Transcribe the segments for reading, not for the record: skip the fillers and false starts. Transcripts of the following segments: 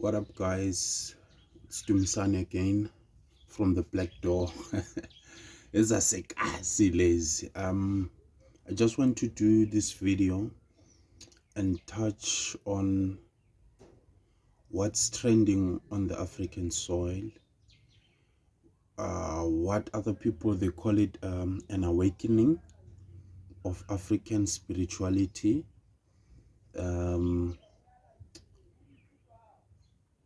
What up, guys? It's Dumisani again from the Blackdoor. As I say, lazy. I just want to do this video and touch on what's trending on the African soil. What other people they call it an awakening of African spirituality.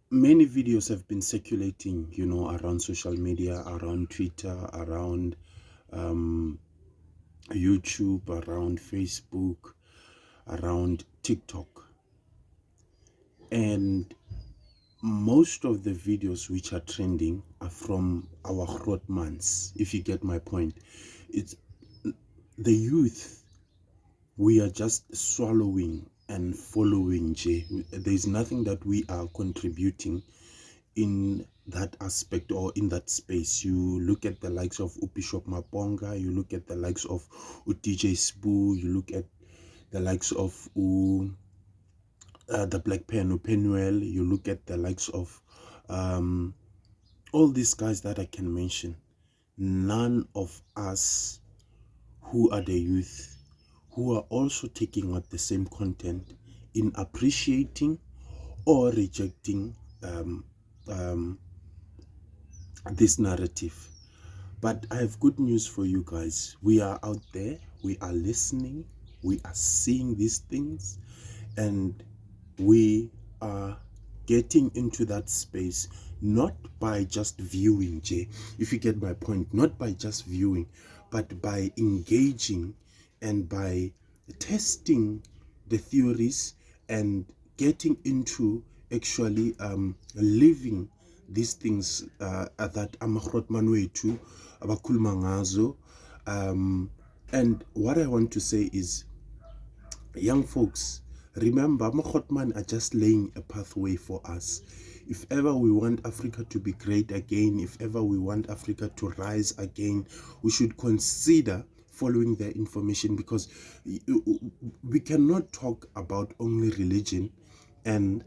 Many videos have been circulating, around social media, around Twitter, around YouTube, around Facebook, around TikTok. And most of the videos which are trending are from our Grotmans, if you get my point. It's the youth. We are just swallowing and following, Jay. There's nothing that we are contributing in that aspect or in that space. You look at the likes of Maphonga, you look at the likes of DJ Sbu, you look at the likes of the Black Penuel, you look at the likes of all these guys that I can mention. None of us who are the youth, who are also taking out the same content in appreciating or rejecting this narrative. But I have good news for you guys. We are out there, we are listening, we are seeing these things, and we are getting into that space, not by just viewing, Jay, if you get my point, not by just viewing, but by engaging and by testing the theories and getting into actually living these things that amakrotman wethu abakhuluma ngazo. And what I want to say is, young folks, remember, amakrotman are just laying a pathway for us. If ever we want Africa to be great again, if ever we want Africa to rise again, we should consider following their information, because we cannot talk about only religion and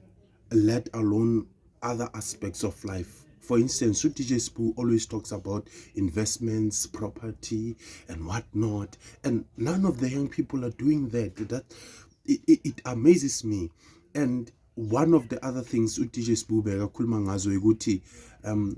let alone other aspects of life. For instance, DJ Sbu always talks about investments, property, and whatnot, and none of the young people are doing that. It amazes me. And one of the other things DJ Sbu bekakhuluma ngazo ukuthi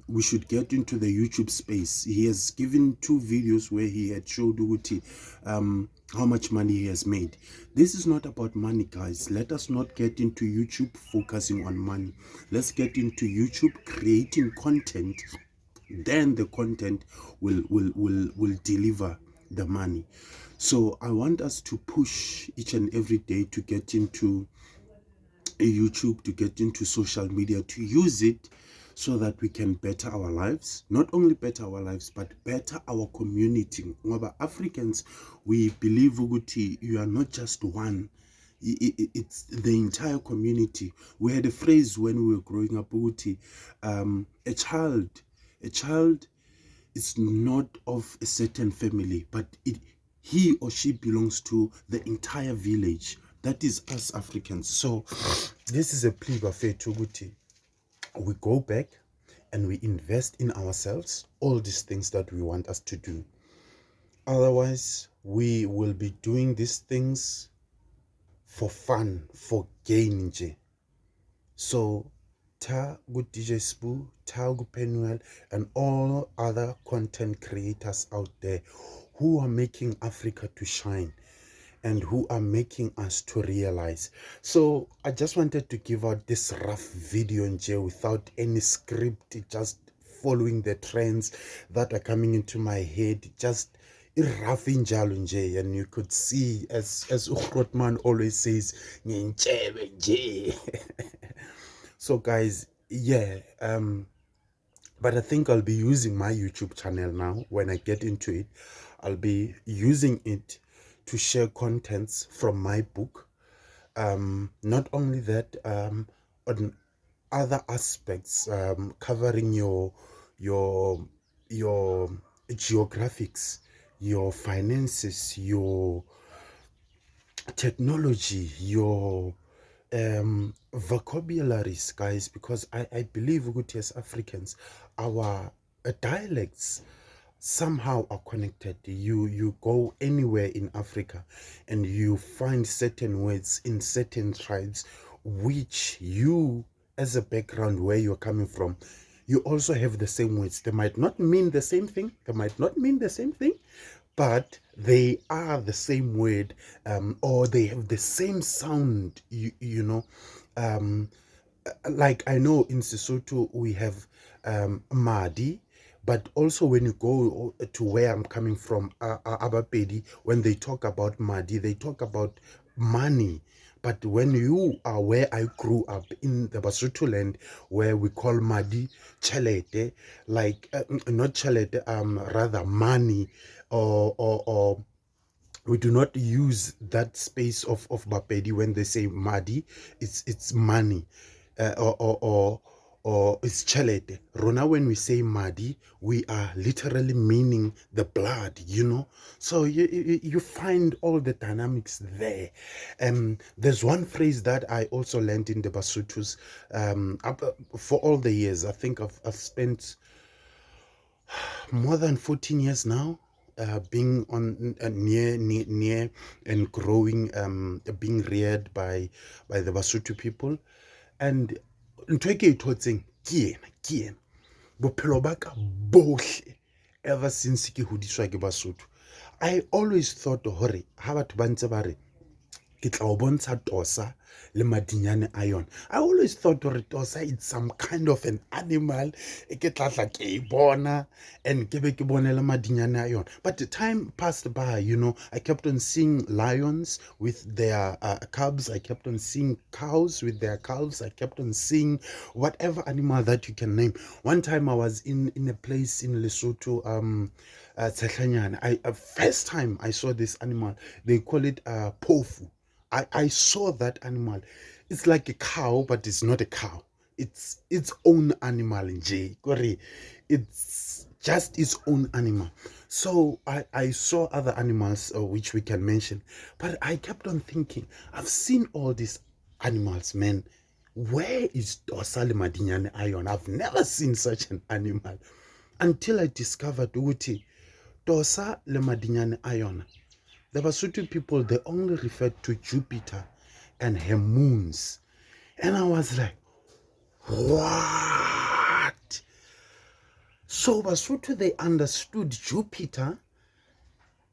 we should get into the YouTube space. He has given 2 videos where he had showed ukuthi how much money he has made. This is not about money, guys. Let us not get into YouTube focusing on money. Let's get into YouTube creating content. Then the content will deliver the money. So I want us to push each and every day to get into YouTube, to get into social media, to use it so that we can better our lives. Not only better our lives, but better our community. Ngoba Africans, we believe ukuthi you are not just one. It's the entire community. We had a phrase when we were growing up, ukuthi a child is not of a certain family, but he or she belongs to the entire village. That is us Africans. So this is a plea buffet to Guti. We go back and we invest in ourselves, all these things that we want us to do. Otherwise, we will be doing these things for fun, for gain. So ta good DJ Sbu, ta good Penuel, and all other content creators out there who are making Africa to shine and who are making us to realize. So I just wanted to give out this rough video without any script, just following the trends that are coming into my head, just rough njalo nje. And you could see, as Ukrotman always says, "Nyenchebe nje." So guys, yeah, but I think I'll be using my YouTube channel now. When I get into it, I'll be using it to share contents from my book. Not only that, on other aspects, covering your geographics, your finances, your technology, your vocabularies, guys, because I believe as Africans, our dialects somehow are connected. You go anywhere in Africa and you find certain words in certain tribes which you, as a background where you're coming from, you also have the same words. They might not mean the same thing, but they are the same word, or they have the same sound. Like I know in Sesotho we have Madi, but also when you go to where I'm coming from, Abapedi, when they talk about Madi, they talk about money. But when you are where I grew up in the Basotho land, where we call Madi Chelete, like not Chelete, rather money, or we do not use that space of Bapedi when they say Madi, it's money, or it's chelete. Rona, when we say Madi, we are literally meaning the blood, So you find all the dynamics there. There's one phrase that I also learned in the Basutus for all the years. I think I've spent more than 14 years now, being on near and growing, being reared by the Basotho people. And ntho e ke ithotseng ke ena bophelo ba ka bohle, ever since ke hodiswa ke Basotho, I always thought hore ha batho ba ntse ba re ke tla o bontsha tosa le madinyane a yona, I always thought hore tosa it's some kind of an animal e ke tla tla ke e bona and ke be ke bone le madinyane a yona. But the time passed by, I kept on seeing lions with their cubs, I kept on seeing cows with their calves, I kept on seeing whatever animal that you can name. One time I was in a place in Lesotho, first time I saw this animal, they call it pofu. I saw that animal. It's like a cow, but it's not a cow. It's its own animal, Nje. It's just its own animal. So I saw other animals which we can mention, but I kept on thinking, I've seen all these animals, man. Where is Dorsal Madinyane Ion? I've never seen such an animal until I discovered Uti Dosa le Madinyane Ion. The Basotho people, they only referred to Jupiter and her moons. And I was like, what? So Basotho, they understood Jupiter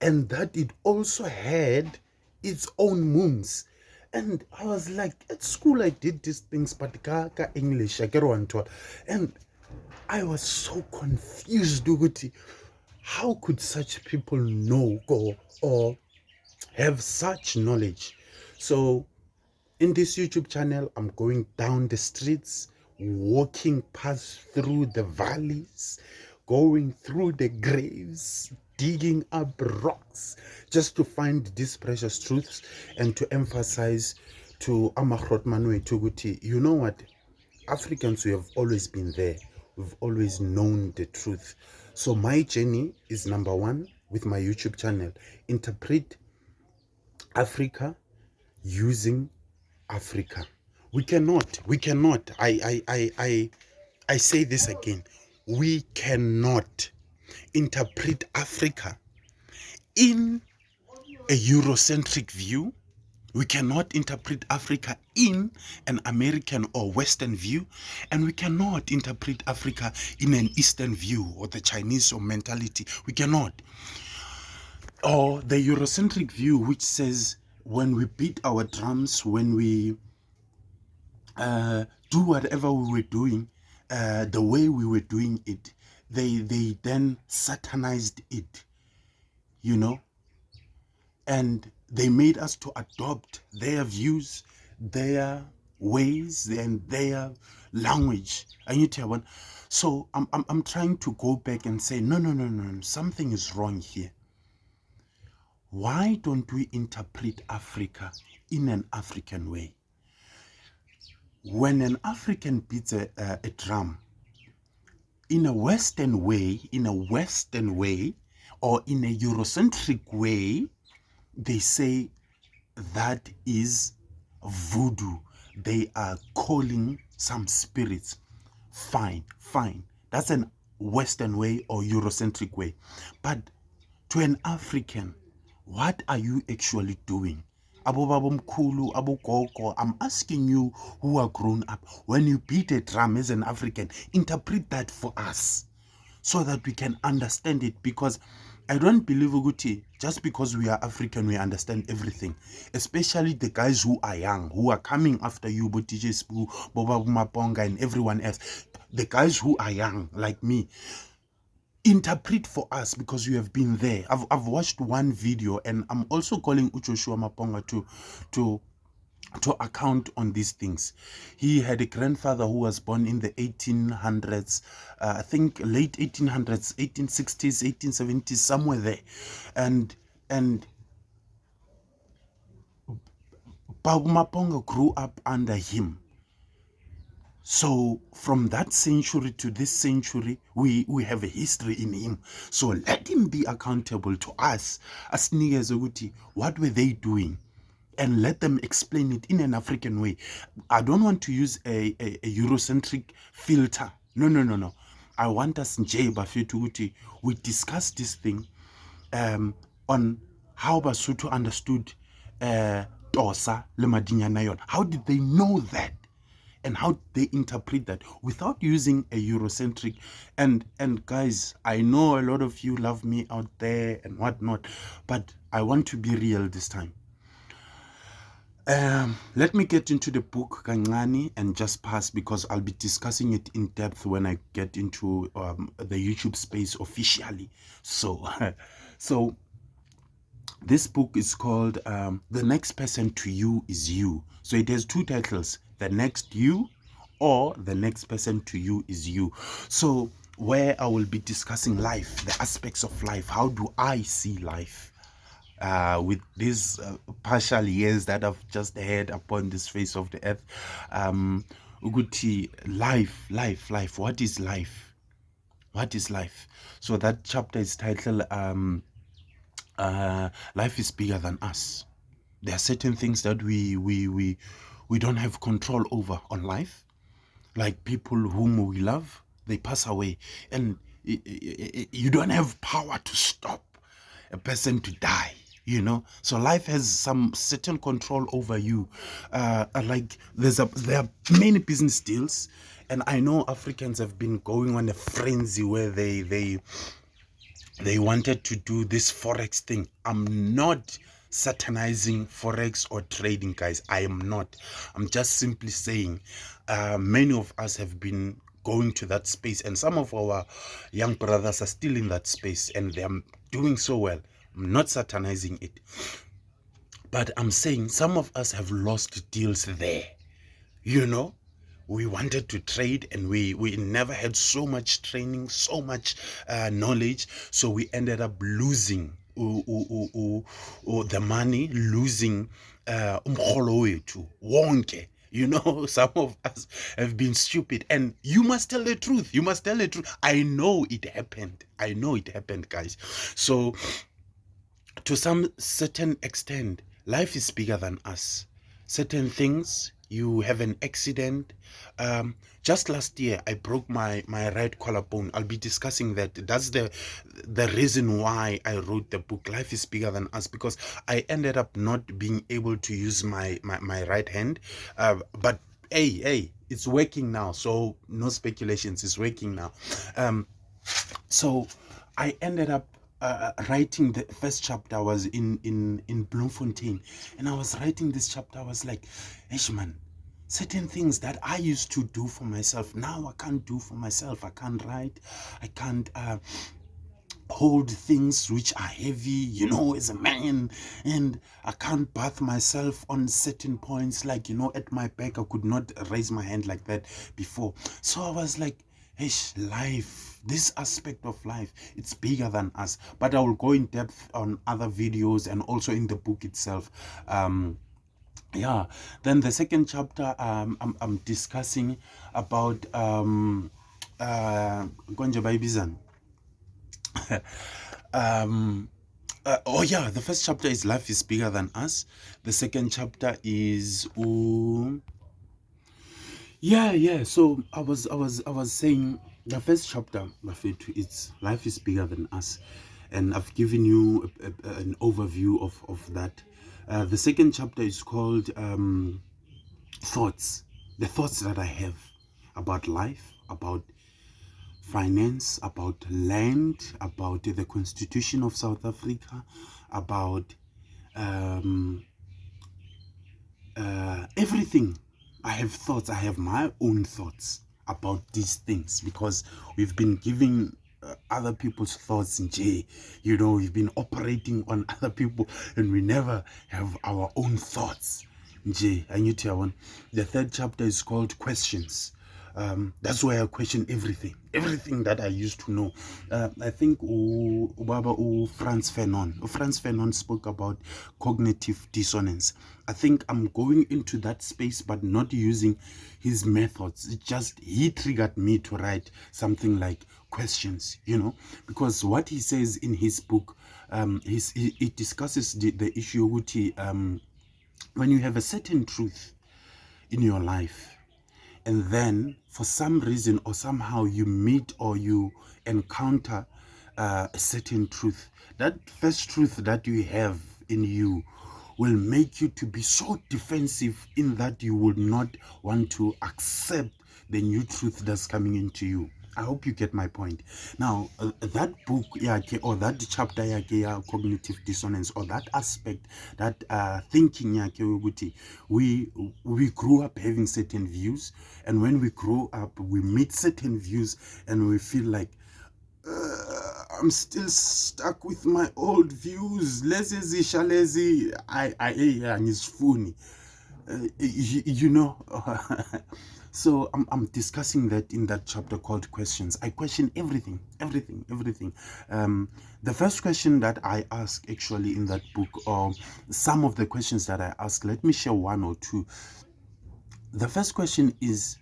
and that it also had its own moons. And I was like, at school I did these things, but kaka English, I get one to. And I was so confused, Duguti. How could such people know or have such knowledge? So in this YouTube channel, I'm going down the streets, walking past through the valleys, going through the graves, digging up rocks just to find these precious truths and to emphasize to Amakrot Manwe Tuguti, you know what? Africans, we have always been there. We've always known the truth. So my journey is number one with my YouTube channel. Interpret Africa using Africa. We cannot. I say this again. We cannot interpret Africa in a Eurocentric view. We cannot interpret Africa in an American or Western view, and we cannot interpret Africa in an Eastern view or the Chinese or mentality. We cannot. Or the Eurocentric view, which says when we beat our drums, when we do whatever we were doing, the way we were doing it, they then satanized it, and they made us to adopt their views, their ways, and their language. So I'm trying to go back and say, no, something is wrong here. Why don't we interpret Africa in an African way? When an African beats a drum in a Western way, or in a Eurocentric way, they say that is voodoo, they are calling some spirits. Fine, fine. That's an Western way or Eurocentric way. But to an African, what are you actually doing? Abobabomkhulu, abogogo, I'm asking you who are grown up. When you beat a drum as an African, interpret that for us so that we can understand it, because I don't believe, Uguti, just because we are African, we understand everything. Especially the guys who are young, who are coming after you, DJ Sbu, Maphonga, and everyone else. The guys who are young, like me, interpret for us, because you have been there. I've watched one video, and I'm also calling Joshua Maphonga to account on these things. He had a grandfather who was born in the 1800s, I think late 1800s, 1860s, 1870s, somewhere there, and Babu Maphonga grew up under him. So from that century to this century, we have a history in him. So let him be accountable to us as Nigezuguti. What were they doing? And let them explain it in an African way. I don't want to use a Eurocentric filter. No. I want us, we discuss this thing on how Basotho understood Tosa le Madinyana yon. How did they know that? And how they interpret that without using a Eurocentric. And guys, I know a lot of you love me out there and whatnot, but I want to be real this time. Let me get into the book Kancane and just pass, because I'll be discussing it in depth when I get into the YouTube space officially. So so this book is called The Next Person to You is You. So it has two titles: The Next You or The Next Person to You is You. So where I will be discussing life, the aspects of life. How do I see life? With these partial years that I've just had upon this face of the earth. Uguti, life. What is life? What is life? So that chapter is titled Life is Bigger Than Us. There are certain things that we don't have control over on life. Like people whom we love, they pass away. And you don't have power to stop a person to die. You know, so life has some certain control over you. Like there are many business deals, and I know Africans have been going on a frenzy where they wanted to do this forex thing. I'm not satanizing forex or trading, guys. I am not. I'm just simply saying many of us have been going to that space, and some of our young brothers are still in that space, and they're doing so well. I'm not satanizing it, but I'm saying some of us have lost deals there. You know, we wanted to trade, and we never had so much training, so much knowledge, so we ended up losing the money, losing umkholo wethu wonke. You know, some of us have been stupid, and you must tell the truth. You must tell the truth. I know it happened. I know it happened, guys. So to some certain extent, life is bigger than us. Certain things, you have an accident. Just last year, I broke my right collarbone. I'll be discussing that. That's the reason why I wrote the book, Life is Bigger Than Us, because I ended up not being able to use my right hand. But hey, it's working now. So no speculations, it's working now. So I ended up writing the first chapter. I was in Bloemfontein, and I was writing this chapter. I was like, "Ish man, certain things that I used to do for myself, now I can't do for myself. I can't write. I can't hold things which are heavy, you know, as a man, and I can't bath myself on certain points. Like, you know, at my back, I could not raise my hand like that before. So I was like, ish, life, this aspect of life, it's bigger than us. But I will go in depth on other videos and also in the book itself. Yeah, then the second chapter, I'm discussing about Gonja Baibizan. Oh yeah, the first chapter is Life is Bigger Than Us. The second chapter is Yeah. So I was saying the first chapter, Mafethu, it's life is bigger than us, and I've given you an overview of that. The second chapter is called thoughts. The thoughts that I have about life, about finance, about land, about the Constitution of South Africa, about um, everything. I have thoughts. I have my own thoughts about these things because we've been giving other people's thoughts in J. We've been operating on other people and we never have our own thoughts. J. I need to one. The third chapter is called questions. That's why I question everything that I used to know. I think Franz Fanon spoke about cognitive dissonance. I think I'm going into that space, but not using his methods. It just, he triggered me to write something like questions, because what he says in his book, he discusses the issue with when you have a certain truth in your life, and then for some reason or somehow you meet or you encounter a certain truth, that first truth that you have in you will make you to be so defensive in that you would not want to accept the new truth that's coming into you. I hope you get my point. Now, that book, or that chapter, cognitive dissonance, or that aspect, that thinking, we grew up having certain views, and when we grow up, we meet certain views, and we feel like, I'm still stuck with my old views. Lazy, funny. So I'm discussing that in that chapter called questions. I question everything. The first question that I ask actually in that book, or some of the questions that I ask, let me share one or two. The first question is,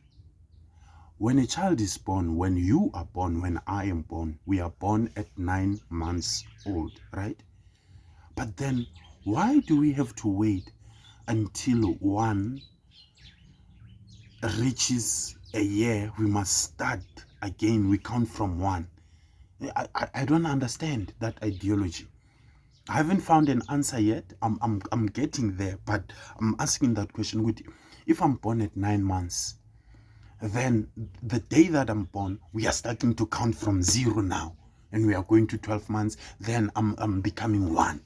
when a child is born, when you are born, when I am born, we are born at 9 months old, right? But then why do we have to wait until one reaches a year? We must start again. We count from one. I don't understand that ideology. I haven't found an answer yet. I'm getting there, but I'm asking that question with, if I'm born at 9 months, then the day that I'm born, we are starting to count from 0 now, and we are going to 12 months, then I'm becoming 1.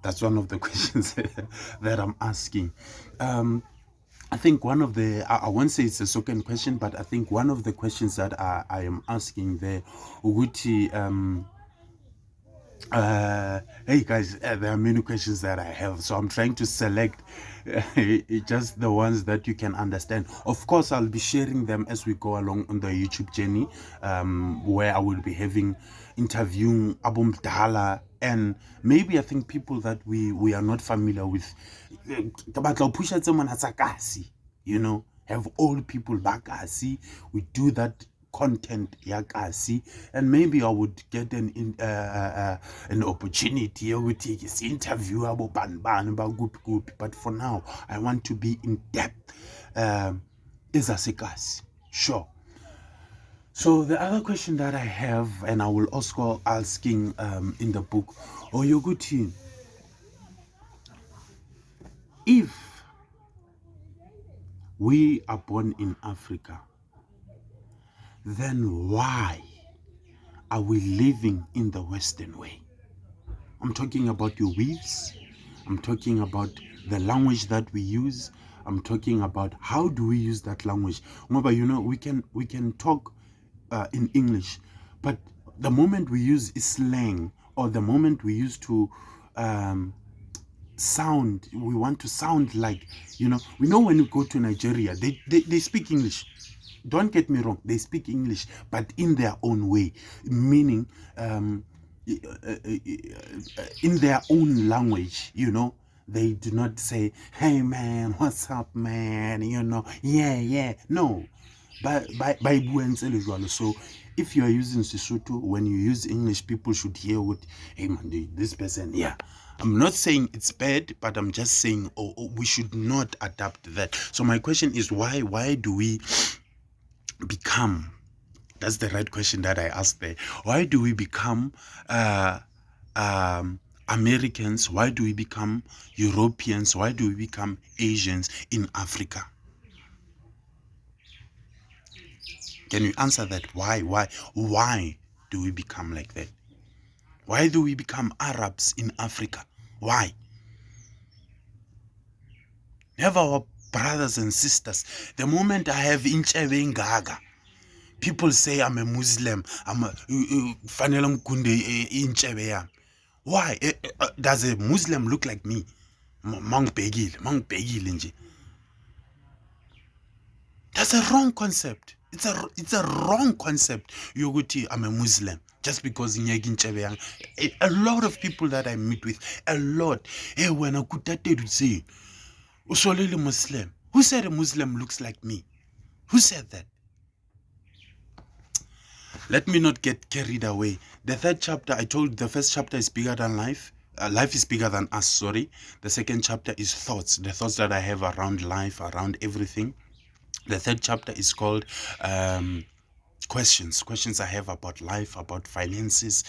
That's one of the questions that I'm asking. I think one of the, I won't say it's a second question, but I think one of the questions that I am asking there, Uguti, hey guys, there are many questions that I have, so I'm trying to select just the ones that you can understand. Of course, I'll be sharing them as we go along on the YouTube journey, where I will be interviewing Abum Dala, and maybe I think people that we are not familiar with. Have old people back, we do that content yakasi, and maybe I would get an opportunity to take this interview about group, but for now I want to be in depth is a sekasi. Sure. So the other question that I have, and I will also asking in the book, Oyoguti, if we are born in Africa, then why are we living in the Western way? I'm talking about your weaves. I'm talking about the language that we use. I'm talking about how do we use that language. We can talk in English, but the moment we use slang, or the moment we use to sound, we want to sound like, we know when you go to Nigeria, they speak English. Don't get me wrong, they speak English, but in their own way, meaning in their own language, they do not say, hey man, what's up man, yeah, no. So if you are using Sesotho, when you use English, people should hear what, hey man, this person, yeah, I'm not saying it's bad, but I'm just saying we should not adapt that. So my question is, why do we become, that's the right question that I asked there, why do we become Americans? Why do we become Europeans? Why do we become Asians in Africa? Can you answer that? Why do we become like that? Why do we become Arabs in Africa? Why? Have our brothers and sisters. The moment I have Inchebe Ngaga, people say I'm a Muslim. I'm a Fanela Mkunde Inchebe yam. Why? Does a Muslim look like me? Mang Begil nje. That's a wrong concept. It's a wrong concept. Yoguti, I'm a Muslim. Just because a lot of people that I meet with, a lot. Hey, when I could say, Usolili Muslim. Who said a Muslim looks like me? Who said that? Let me not get carried away. The third chapter, I told the first chapter is bigger than life. Life is bigger than us, sorry. The second chapter is thoughts. The thoughts that I have around life, around everything. The third chapter is called questions I have about life, about finances.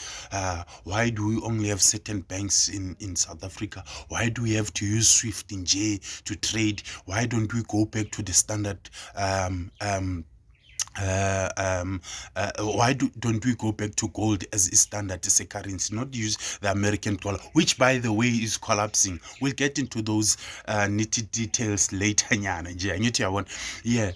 Why do we only have certain banks in South Africa? Why do we have to use Swift in J to trade? Why don't we go back to the standard why don't we go back to gold as a standard, as a currency, not use the American dollar, which by the way is collapsing? We'll get into those nitty details later. Yeah.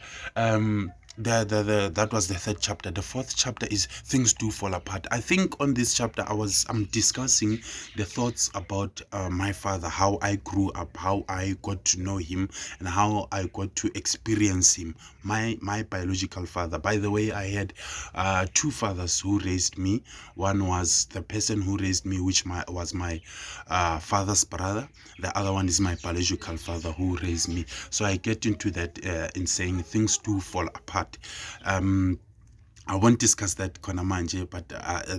That was the third chapter. The fourth chapter is things do fall apart. I think on this chapter I'm discussing the thoughts about my father, how I grew up, how I got to know him, and how I got to experience him. My biological father. By the way, I had two fathers who raised me. One was the person who raised me, which was my father's brother. The other one is my biological father who raised me. So I get into that in saying things do fall apart. I won't discuss that Konamanje, but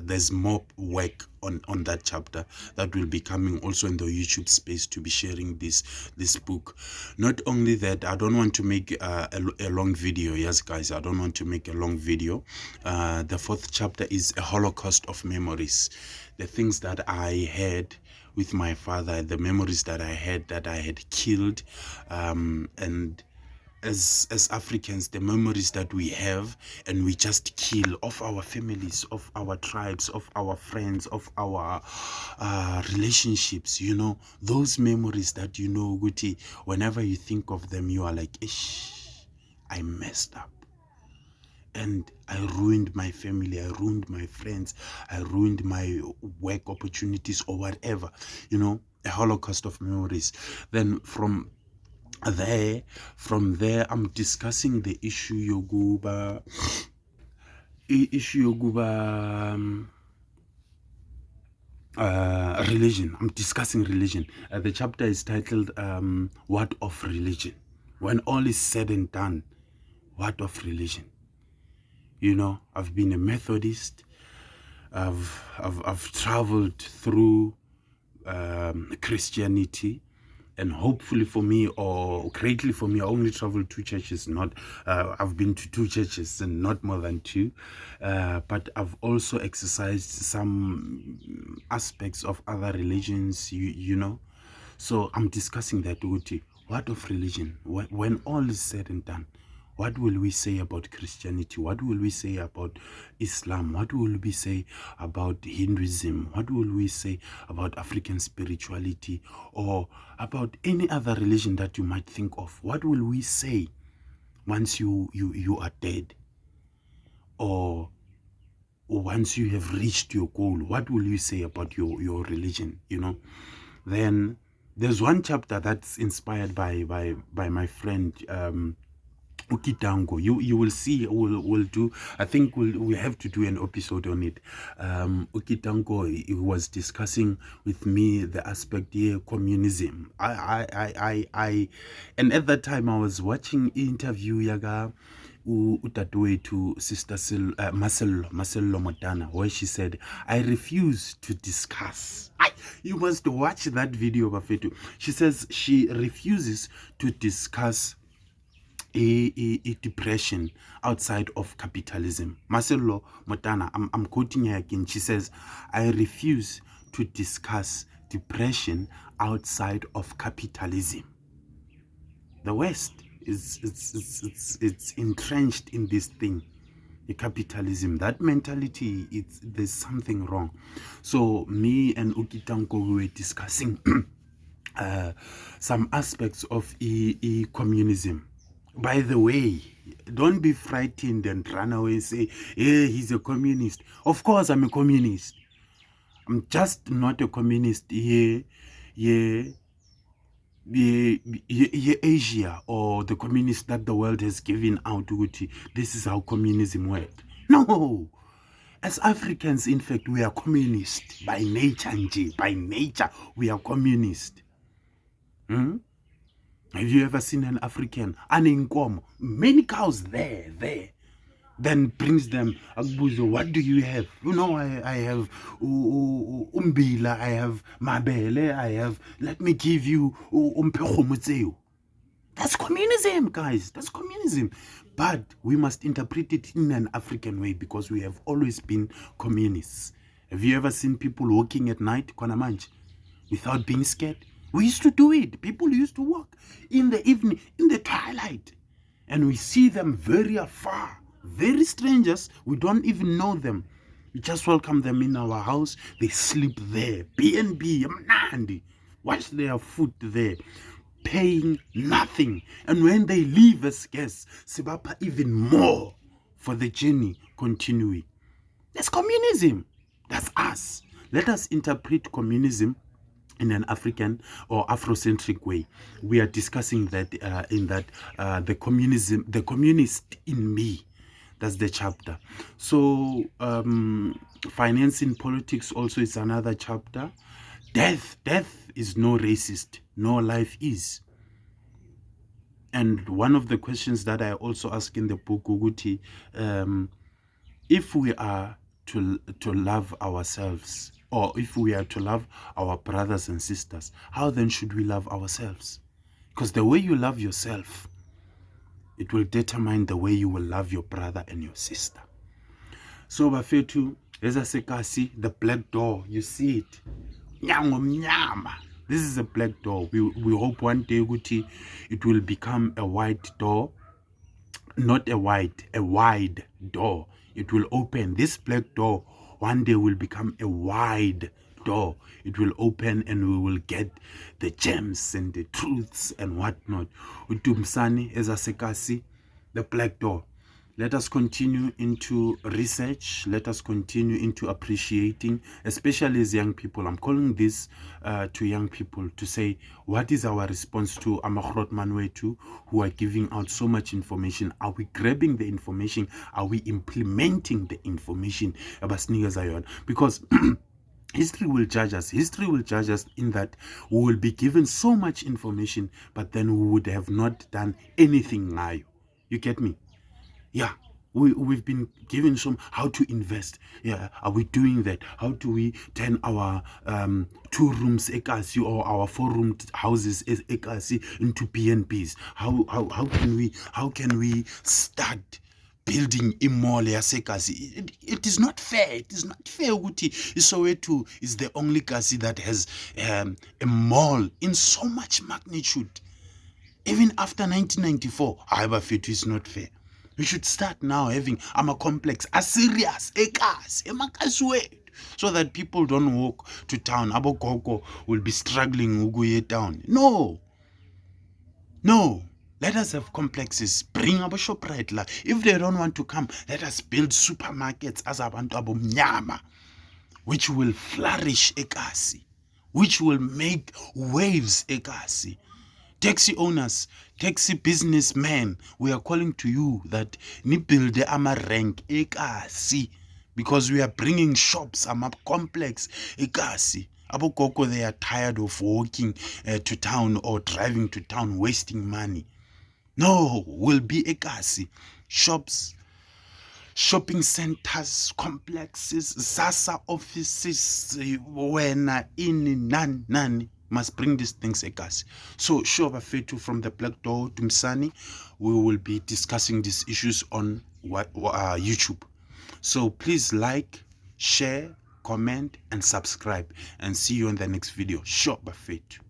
there's more work on that chapter that will be coming also in the YouTube space to be sharing this book. Not only that, I don't want to make a long video. Yes, guys, I don't want to make a long video. The fourth chapter is a holocaust of memories. The things that I had with my father, the memories that I had killed, and as Africans, the memories that we have and we just kill, of our families, of our tribes, of our friends, of our relationships, those memories that Guti, whenever you think of them, you are like, ish, I messed up. And I ruined my family, I ruined my friends, I ruined my work opportunities or whatever, a holocaust of memories. Then from there I'm discussing the issue yoguba religion. I'm discussing religion. The chapter is titled what of religion? When all is said and done, what of religion? I've been a Methodist. I've traveled through Christianity. And hopefully for me, or greatly for me, I only traveled 2 churches. I've been to 2 churches and not more than 2. But I've also exercised some aspects of other religions, So I'm discussing that, Uti. What of religion? When all is said and done, what will we say about Christianity? What will we say about Islam? What will we say about Hinduism? What will we say about African spirituality, or about any other religion that you might think of? What will we say once you are dead, or once you have reached your goal? What will you say about your religion? Then there's one chapter that's inspired by my friend Ukitango. You will see. We'll do. I think we have to do an episode on it. Ukitango, he was discussing with me the aspect here, communism. I and at that time I was watching interview yaga utatwe to Sister Marcel Lomotana, where she said, I refuse to discuss. You must watch that video, Bafetu. She says she refuses to discuss a depression outside of capitalism. Marcelo Motana, I'm quoting her again. She says, I refuse to discuss depression outside of capitalism. The West it's entrenched in this thing, the capitalism. That mentality, there's something wrong. So me and Ukitanko, we were discussing some aspects of communism. By the way, don't be frightened and run away and say, hey, he's a communist. Of course I'm a communist. I'm just not a communist here, Asia, or the communist that the world has given out. This is how communism works. No. As Africans, in fact, we are communist by nature. By nature, we are communist. Have you ever seen an African, an income, many cows there, then brings them, what do you have? You know, I have umbila, I have mabele, I have, let me give you That's communism, guys. That's communism. But we must interpret it in an African way because we have always been communists. Have you ever seen people walking at night, Kwanamanj, without being scared? We used to do it. People used to walk in the evening, in the twilight. And we see them very afar, very strangers. We don't even know them. We just welcome them in our house. They sleep there. B&B, watch their food there, paying nothing. And when they leave as guests, Sibapa even more for the journey continuing. That's communism. That's us. Let us interpret communism in an African or Afrocentric way. We are discussing that the communist in me. That's the chapter. So finance in politics also is another chapter. Death is no racist. No life is. And one of the questions that I also ask in the book, Uguti, if we are to love ourselves, or if we are to love our brothers and sisters, how then should we love ourselves? Because the way you love yourself, it will determine the way you will love your brother and your sister. So Bafetu, Ezasekasi, the black door, you see it. This is a black door. We hope one day, Guti, it will become a white door. Not a wide door. It will open. This black door one day will become a wide door. It will open and we will get the gems and the truths and whatnot. Utumsani Ezasekasi, the black door. Let us continue into research. Let us continue into appreciating, especially as young people. I'm calling this to young people to say, what is our response to Amakrot Manwetu, who are giving out so much information? Are we grabbing the information? Are we implementing the information? Because history will judge us. History will judge us in that we will be given so much information, but then we would have not done anything now. You get me? Yeah, we've been given some how to invest. Yeah, are we doing that? How do we turn our 2 rooms ekasi or our 4-room houses ekasi into BNBs? How can we start building a mall yasekasi? It is not fair. It is not fair. Uguti Soweto is the only kasi that has a mall in so much magnitude. Even after 1994, however, it is not fair. We should start now having a complex, a serious, a cars, a makaswe, so that people don't walk to town. Abokoko will be struggling uguye town. No. Let us have complexes. Bring a shop right. If they don't want to come, let us build supermarkets as abantu abomnyama, which will flourish ekasi, which will make waves ekasi. Taxi owners, taxi businessmen, we are calling to you that ni build ama rank ekasi, because we are bringing shops ama complex ekasi. Abokoko, they are tired of walking to town or driving to town, wasting money. No, will be ekasi. Shops shopping centers, complexes, ZASA offices, wena in nani must bring these things egas. So sure bafethu from the Blackdoor to Msani, we will be discussing these issues on YouTube. So please like, share, comment and subscribe, and see you in the next video. Sure bafethu.